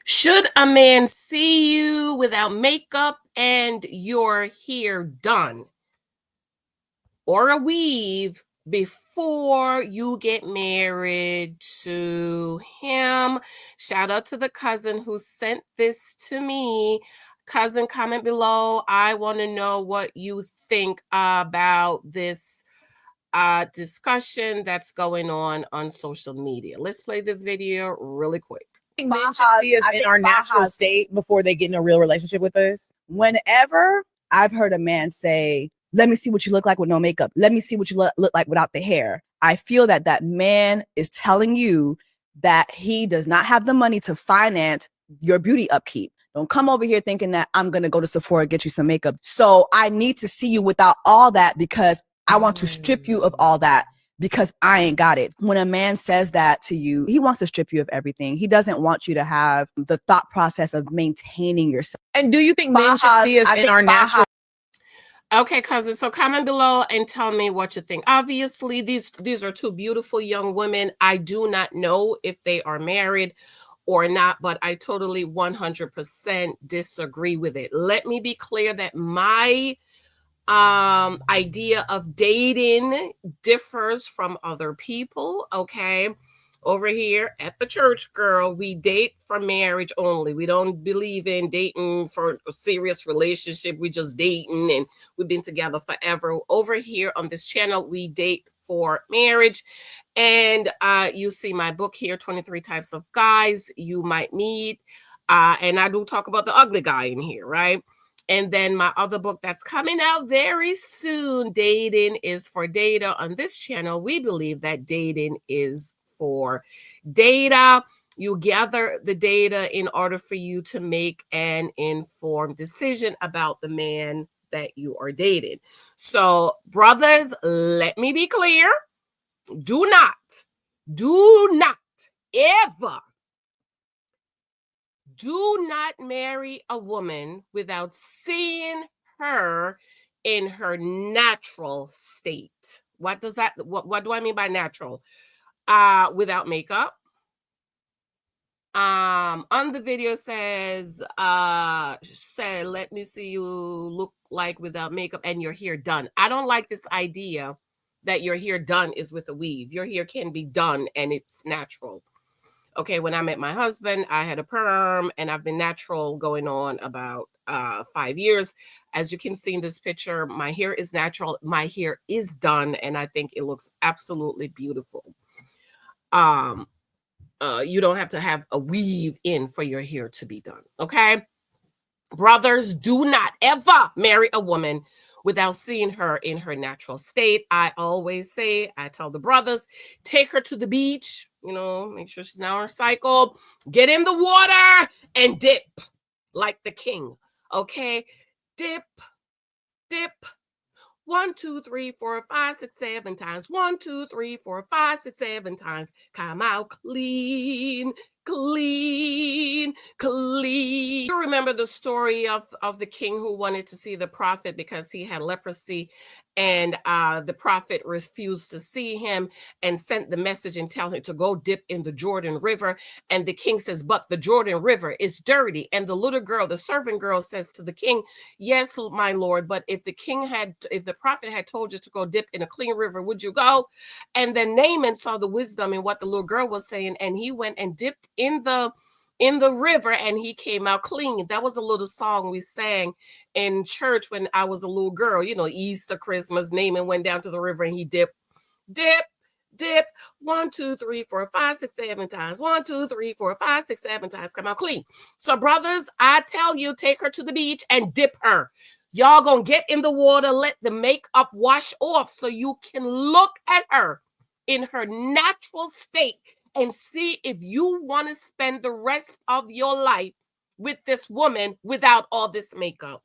Should a man see you without makeup and your hair done or a weave before you get married to him? Shout out to the cousin who sent this to me. Cousin, comment below. I want to know what you think about this discussion that's going on social media. Let's play the video really quick. Men should see us in our natural state before they get in a real relationship with us. Whenever I've heard a man say, let me see what you look like with no makeup. Let me see what you look like without the hair. I feel that that man is telling you that he does not have the money to finance your beauty upkeep. Don't come over here thinking that I'm going to go to Sephora, get you some makeup. So I need to see you without all that because I want to strip you of all that because I ain't got it. When a man says that to you, he wants to strip you of everything. He doesn't want you to have the thought process of maintaining yourself. And do you think men should see us in our natural? Okay, cousin. So comment below and tell me what you think. Obviously, these are two beautiful young women. I do not know if they are married or not, but I totally 100% disagree with it. Let me be clear that my idea of dating differs from other people. Okay, over here at the church, girl, we date for marriage only. We don't believe in dating for a serious relationship. We just dating and we've been together forever. Over here on this channel, we date for marriage. And you see my book here, 23 Types of Guys You Might Meet. And I do talk about the ugly guy in here, right? And then my other book that's coming out very soon, Dating is for Data. On this channel, we believe that dating is for data. You gather the data in order for you to make an informed decision about the man that you are dating. So, brothers, let me be clear. Do not ever do not marry a woman without seeing her in her natural state. What does that, what do I mean by natural? Without makeup. On the video says, let me see you look like without makeup and your hair done. I don't like this idea that your hair done is with a weave. Your hair can be done and it's natural. Okay, when I met my husband, I had a perm and I've been natural going on about 5 years. As you can see in this picture, my hair is natural. My hair is done and I think it looks absolutely beautiful. You don't have to have a weave in for your hair to be done, okay? Brothers, do not ever marry a woman without seeing her in her natural state. I always say, I tell the brothers, take her to the beach, make sure she's now on her cycle, get in the water and dip like the king, okay? Dip. 1, 2, 3, 4, 5, 6, 7 times. 1, 2, 3, 4, 5, 6, 7 times. Come out clean. You remember the story of the king who wanted to see the prophet because he had leprosy, and the prophet refused to see him and sent the message and tell him to go dip in the Jordan River. And the king says, but the Jordan River is dirty. And the little girl, the servant girl, says to the king, yes, my lord, but if the prophet had told you to go dip in a clean river, would you go? And then Naaman saw the wisdom in what the little girl was saying, and he went and dipped in the river and he came out clean. That was a little song we sang in church when I was a little girl, Easter, Christmas. Naaman went down to the river and he dipped. 1, 2, 3, 4, 5, 6, 7 times. 1, 2, 3, 4, 5, 6, 7 times. Come out clean. So brothers, I tell you, take her to the beach and dip her. Y'all gonna get in the water, let the makeup wash off so you can look at her in her natural state and see if you want to spend the rest of your life with this woman without all this makeup.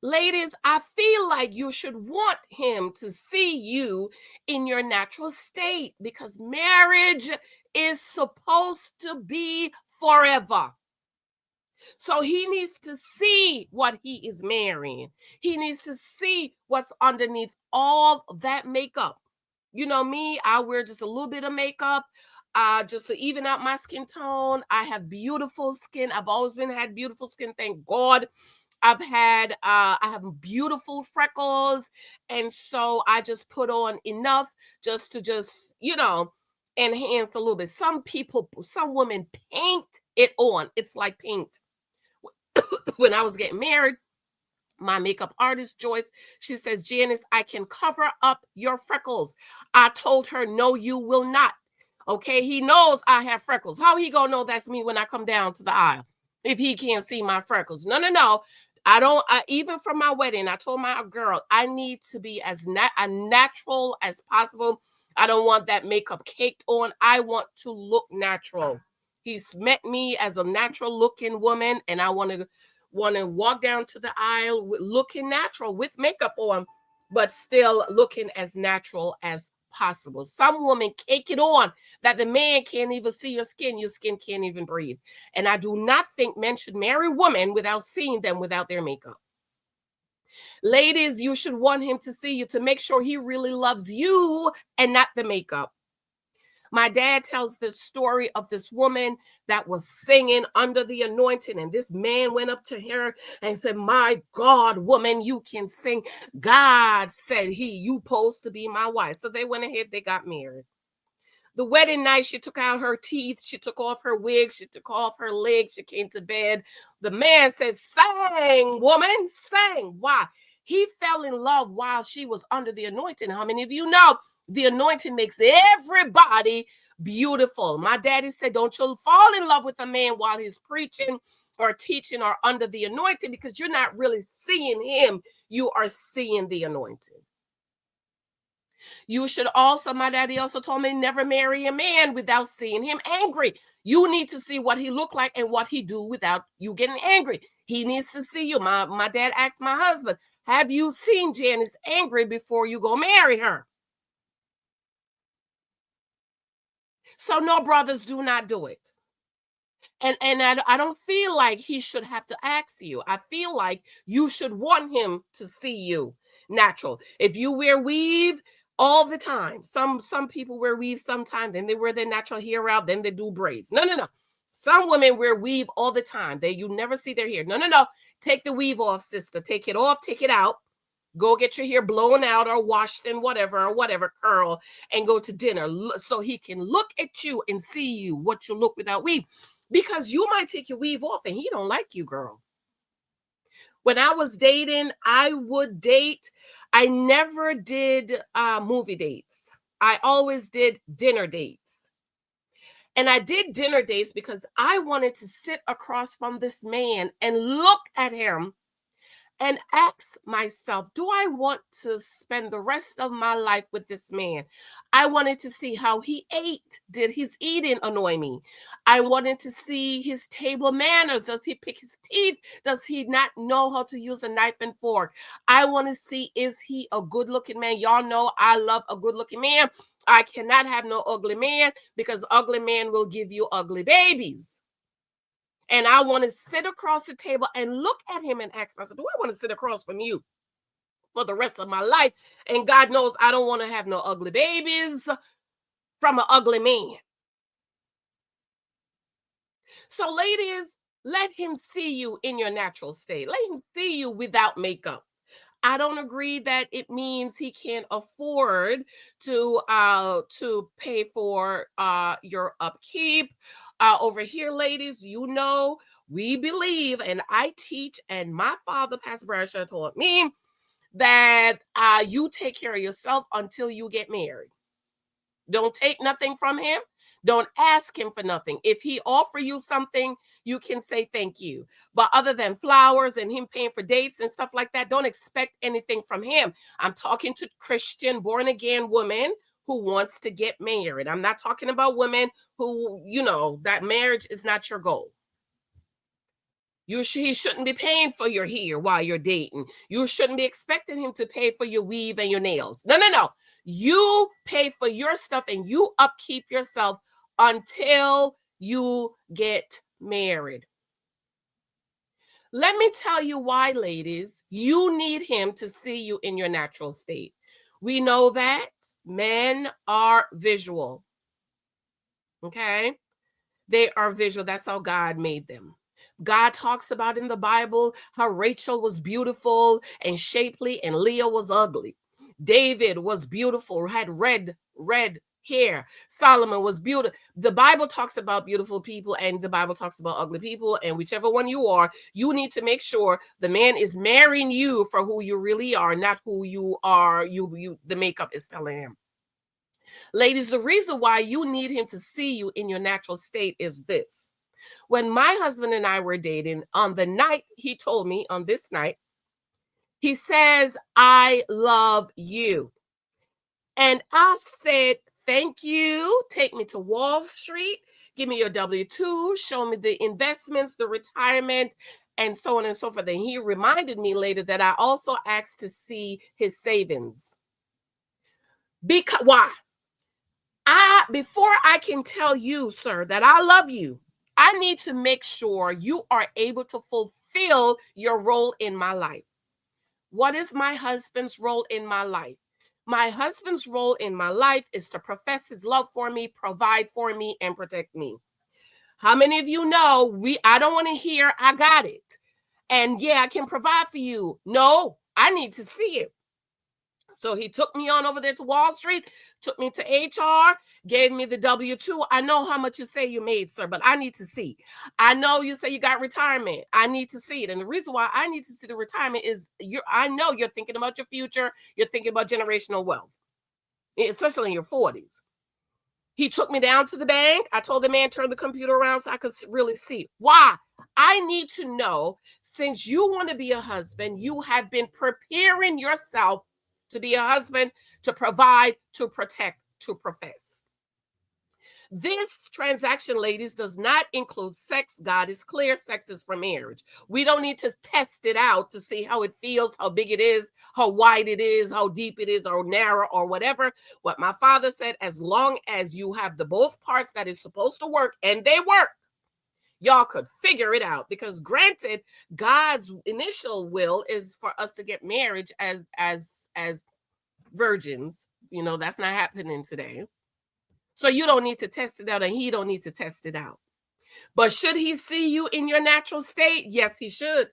Ladies, I feel like you should want him to see you in your natural state because marriage is supposed to be forever. So he needs to see what he is marrying. He needs to see what's underneath all that makeup. You know me, I wear just a little bit of makeup. just to even out my skin tone. I have beautiful skin. I've always had beautiful skin, thank God. I have beautiful freckles, and so I just put on enough just to enhance a little bit. Some women paint it on. It's like paint. When I was getting married, my makeup artist Joyce, she says, Janice, I can cover up your freckles. I told her, no, you will not. Okay, he knows I have freckles. How he gonna know that's me when I come down to the aisle if he can't see my freckles? No. I don't. Even for my wedding, I told my girl I need to be as natural as possible. I don't want that makeup caked on. I want to look natural. He's met me as a natural looking woman, and I want to walk down to the aisle looking natural with makeup on, but still looking as natural as possible. Some women cake it on that the man can't even see your skin can't even breathe. And I do not think men should marry women without seeing them without their makeup. Ladies, you should want him to see you to make sure he really loves you and not the makeup. My dad tells this story of this woman that was singing under the anointing, and this man went up to her and said, my God, woman, you can sing. God said you supposed to be my wife. So they went ahead, they got married. The wedding night, she took out her teeth, she took off her wig, she took off her legs, she came to bed. The man said, sing, woman, sing. Why? He fell in love while she was under the anointing. How many of you know the anointing makes everybody beautiful? My daddy said, don't you fall in love with a man while he's preaching or teaching or under the anointing, because you're not really seeing him. You are seeing the anointing. You should also, my daddy also told me, never marry a man without seeing him angry. You need to see what he look like and what he do without you getting angry. He needs to see you. My dad asked my husband, have you seen Janice angry before you go marry her? So no, brothers, do not do it. And I don't feel like he should have to ask you. I feel like you should want him to see you natural. If you wear weave all the time, some people wear weave sometimes, then they wear their natural hair out, then they do braids. No. Some women wear weave all the time. You never see their hair. No. Take the weave off, sister. Take it off, take it out. Go get your hair blown out or washed and whatever, curl, and go to dinner so he can look at you and see you, what you look without weave. Because you might take your weave off and he don't like you, girl. When I was dating, I never did movie dates. I always did dinner dates. And I did dinner dates because I wanted to sit across from this man and look at him and ask myself, do I want to spend the rest of my life with this man? I wanted to see how he ate. Did his eating annoy me? I wanted to see his table manners. Does he pick his teeth? Does he not know how to use a knife and fork? I want to see, is he a good looking man? Y'all know I love a good looking man. I cannot have no ugly man, because ugly man will give you ugly babies. And I want to sit across the table and look at him and ask myself, do I want to sit across from you for the rest of my life? And God knows I don't want to have no ugly babies from an ugly man. So ladies, let him see you in your natural state. Let him see you without makeup. I don't agree that it means he can't afford to pay for your upkeep. Over here, ladies, you know, we believe, and I teach, and my father, Pastor Bradshaw, taught me that you take care of yourself until you get married. Don't take nothing from him. Don't ask him for nothing. If he offer you something, you can say thank you. But other than flowers and him paying for dates and stuff like that, don't expect anything from him. I'm talking to Christian, born again woman who wants to get married. I'm not talking about women who, that marriage is not your goal. He shouldn't be paying for your hair while you're dating. You shouldn't be expecting him to pay for your weave and your nails. No. You pay for your stuff and you upkeep yourself until you get married. Let me tell you why, ladies, you need him to see you in your natural state. We know that men are visual. Okay? They are visual. That's how God made them. God talks about in the Bible how Rachel was beautiful and shapely and Leah was ugly. David was beautiful, had red hair. Solomon was beautiful. The Bible talks about beautiful people and the Bible talks about ugly people. And whichever one you are, you need to make sure the man is marrying you for who you really are, not who you are. The makeup is telling him. Ladies, the reason why you need him to see you in your natural state is this. When my husband and I were dating, on the night he told me, on this night, he says, "I love you." And I said, "Thank you. Take me to Wall Street. Give me your W-2. Show me the investments, the retirement, and so on and so forth." And he reminded me later that I also asked to see his savings. Because why? Before I can tell you, sir, that I love you, I need to make sure you are able to fulfill your role in my life. What is my husband's role in my life? My husband's role in my life is to profess his love for me, provide for me, and protect me. How many of you know I don't want to hear "I got it" and "yeah, I can provide for you"? No, I need to see it. So he took me on over there to Wall Street, took me to HR, gave me the W-2. I know how much you say you made, sir, but I need to see. I know you say you got retirement. I need to see it. And the reason why I need to see the retirement is I know you're thinking about your future. You're thinking about generational wealth, especially in your 40s. He took me down to the bank. I told the man, turn the computer around so I could really see. Why? I need to know, since you want to be a husband, you have been preparing yourself to be a husband, to provide, to protect, to profess. This transaction, ladies, does not include sex. God is clear. Sex is for marriage. We don't need to test it out to see how it feels, how big it is, how wide it is, how deep it is, or narrow, or whatever. What my father said, as long as you have the both parts that is supposed to work, and they work, y'all could figure it out. Because granted, God's initial will is for us to get marriage as virgins. You know, that's not happening today. So you don't need to test it out, and he don't need to test it out. But should he see you in your natural state? Yes, he should.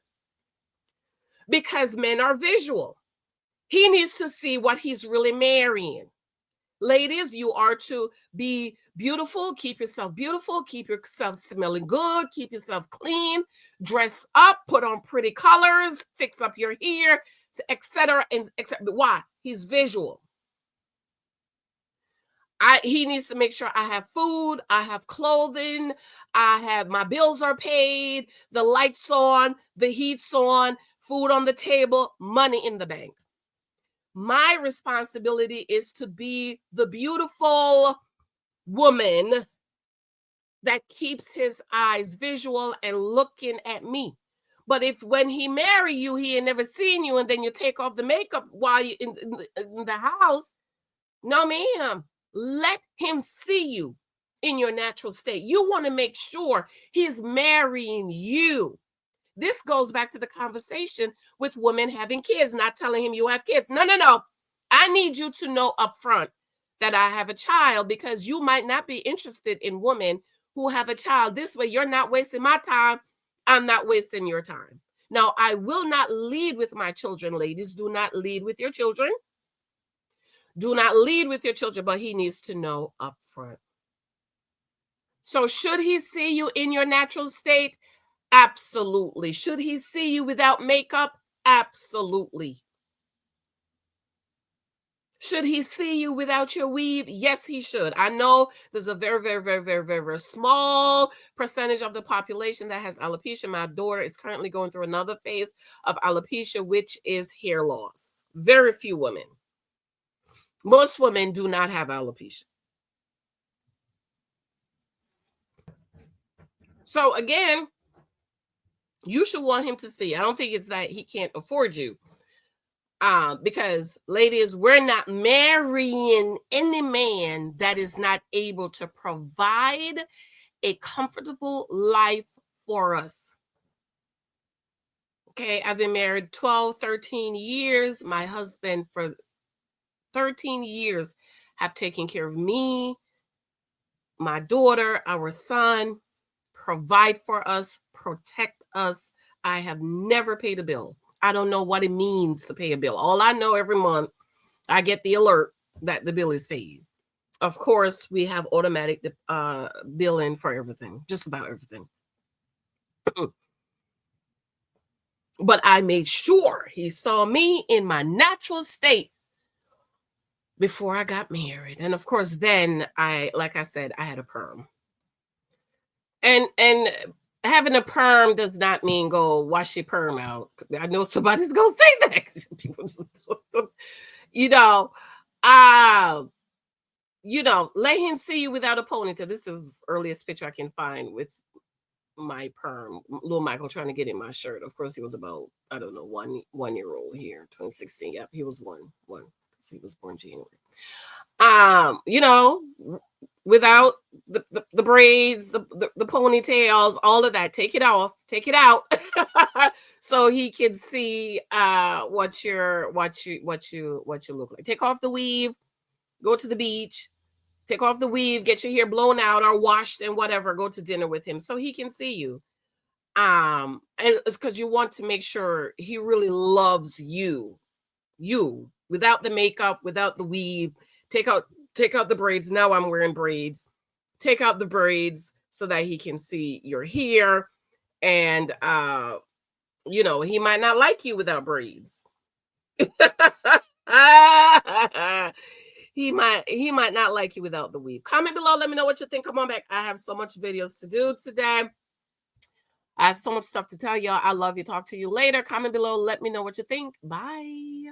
Because men are visual. He needs to see what he's really marrying. Ladies, you are to be beautiful. Keep yourself beautiful. Keep yourself smelling good. Keep yourself clean. Dress up. Put on pretty colors. Fix up your hair, etc. And etc. Why? He's visual. He needs to make sure I have food, I have clothing, my bills are paid, the lights on, the heat's on, food on the table, money in the bank. My responsibility is to be the beautiful woman that keeps his eyes visual and looking at me. But if when he marry you, he ain't never seen you, and then you take off the makeup while you in the house, no, ma'am. Let him see you in your natural state. You want to make sure he's marrying you. This goes back to the conversation with women having kids, not telling him you have kids. No. I need you to know up front that I have a child, because you might not be interested in women who have a child. This way, you're not wasting my time. I'm not wasting your time. Now, I will not lead with my children, ladies. Do not lead with your children. Do not lead with your children, but he needs to know up front. So should he see you in your natural state? Absolutely. Should he see you without makeup? Absolutely. Should he see you without your weave? Yes, he should. I know there's a very, very, very, very, very, very small percentage of the population that has alopecia. My daughter is currently going through another phase of alopecia, which is hair loss. Very few women. Most women do not have alopecia. So again, you should want him to see. I don't think it's that he can't afford you. Because ladies, we're not marrying any man that is not able to provide a comfortable life for us. Okay, I've been married 12, 13 years. My husband for 13 years have taken care of me, my daughter, our son, provide for us, protect us. I have never paid a bill. I don't know what it means to pay a bill. All I know, every month I get the alert that the bill is paid. Of course, we have automatic billing for everything, just about everything. But I made sure he saw me in my natural state before I got married. And of course, then like I said, I had a perm. And having a perm does not mean go wash your perm out. I know somebody's gonna say that. People just, you know, let him see you without a ponytail. This is the earliest picture I can find with my perm. Little Michael trying to get in my shirt. Of course, he was about, I don't know, 1 year old here, 2016. Yep, he was one because he was born January. Without the braids, the ponytails, all of that, take it out, so he can see what you look like. Take off the weave, go to the beach, take off the weave, get your hair blown out or washed and whatever, go to dinner with him so he can see you. And it's because you want to make sure he really loves you without the makeup, without the weave. Take out the braids. Now I'm wearing braids. Take out the braids so that he can see your hair. And he might not like you without braids. He might not like you without the weave. Comment below, let me know what you think. Come on back. I have so much videos to do today. I have so much stuff to tell y'all. I love you. Talk to you later. Comment below, let me know what you think. Bye.